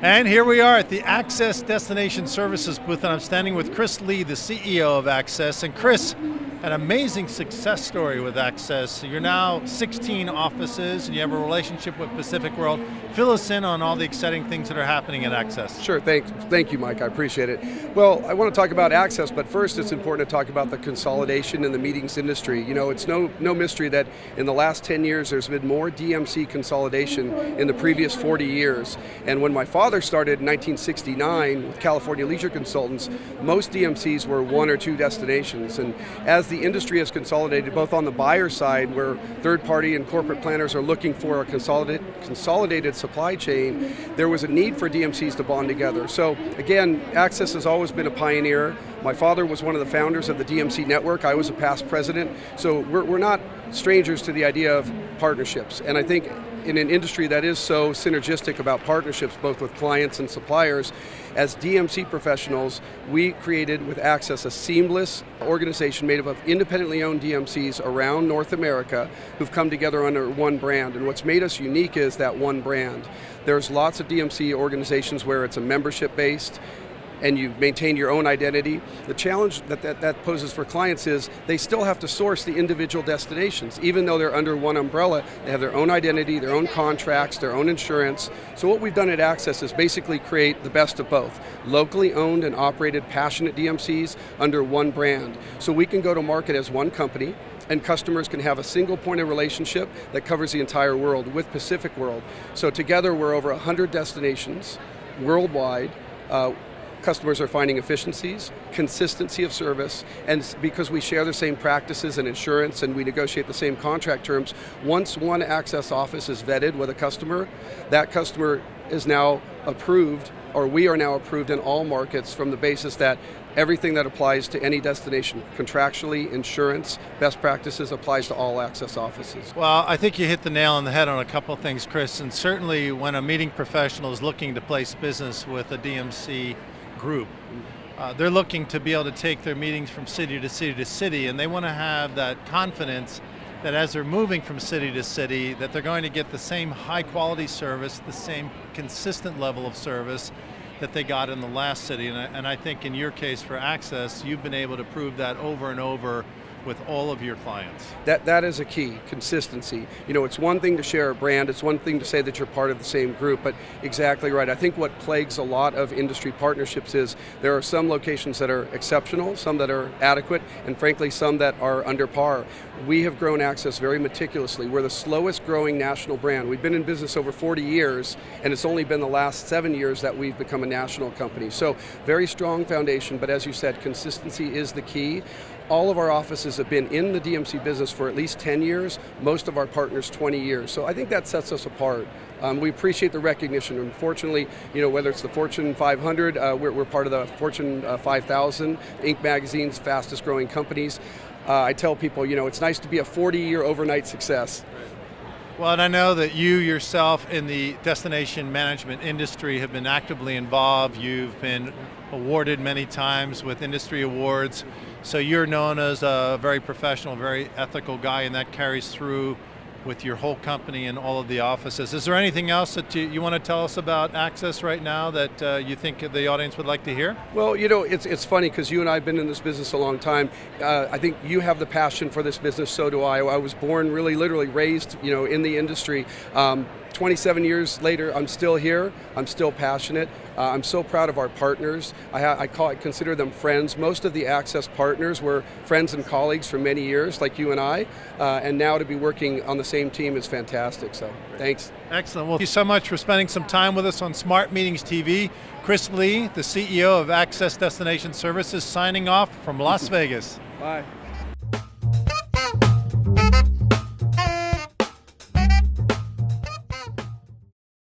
And here we are at the Access Destination Services booth, and I'm standing with Chris Lee, the CEO of Access. And Chris, an amazing success story with Access. You're now 16 offices, and you have a relationship with Pacific World. Fill us in on all the exciting things that are happening at Access. Sure, thank you, Mike, I appreciate it. Well, I want to talk about Access, but first it's important to talk about the consolidation in the meetings industry. You know, it's no mystery that in the last 10 years there's been more DMC consolidation in the previous 40 years. And when my father started in 1969 with California Leisure Consultants, most DMCs were one or two destinations. And as the industry has consolidated, both on the buyer side, where third-party and corporate planners are looking for a consolidated supply chain, there was a need for DMCs to bond together. So again, Access has always been a pioneer. My father was one of the founders of the DMC network. I was a past president. So we're not strangers to the idea of partnerships. And I think in an industry that is so synergistic about partnerships, both with clients and suppliers, as DMC professionals, we created with Access a seamless organization made up of independently owned DMCs around North America who've come together under one brand. And what's made us unique is that one brand. There's lots of DMC organizations where it's a membership based, and you maintain your own identity. The challenge that poses for clients is they still have to source the individual destinations. Even though they're under one umbrella, they have their own identity, their own contracts, their own insurance. So what we've done at Access is basically create the best of both. Locally owned and operated passionate DMCs under one brand. So we can go to market as one company, and customers can have a single point of relationship that covers the entire world with Pacific World. So together we're over 100 destinations worldwide. Customers are finding efficiencies, consistency of service, and because we share the same practices and insurance and we negotiate the same contract terms, once one Access office is vetted with a customer, that customer is now approved, or we are now approved in all markets from the basis that everything that applies to any destination, contractually, insurance, best practices applies to all Access offices. Well, I think you hit the nail on the head on a couple of things, Chris, and certainly when a meeting professional is looking to place business with a DMC group, they're looking to be able to take their meetings from city to city to city, and they want to have that confidence that as they're moving from city to city, that they're going to get the same high quality service, the same consistent level of service that they got in the last city. And I think in your case for Access, you've been able to prove that over and over with all of your clients. That is a key, consistency. You know, it's one thing to share a brand, it's one thing to say that you're part of the same group, but exactly right. I think what plagues a lot of industry partnerships is there are some locations that are exceptional, some that are adequate, and frankly some that are under par. We have grown Access very meticulously. We're the slowest growing national brand. We've been in business over 40 years, and it's only been the last 7 years that we've become a national company. So very strong foundation, but as you said, consistency is the key. All of our offices have been in the DMC business for at least 10 years, most of our partners 20 years. So I think that sets us apart. We appreciate the recognition. Unfortunately, you know, whether it's the Fortune 500, we're part of the Fortune 5000, Inc. magazine's fastest growing companies. I tell people, you know, it's nice to be a 40-year overnight success. Well, and I know that you yourself in the destination management industry have been actively involved. You've been awarded many times with industry awards. So you're known as a very professional, very ethical guy, and that carries through with your whole company and all of the offices. Is there anything else that you want to tell us about Access right now that you think the audience would like to hear? Well, you know, it's funny because you and I have been in this business a long time. I think you have the passion for this business, so do I. I was born, really literally raised, you know, in the industry. 27 years later, I'm still here, I'm still passionate. I'm so proud of our partners. I consider them friends. Most of the Access partners were friends and colleagues for many years, like you and I, and now to be working on the same team is fantastic, so thanks. Excellent. Well, thank you so much for spending some time with us on Smart Meetings TV. Chris Lee, the CEO of Access Destination Services, signing off from Las Vegas. Bye.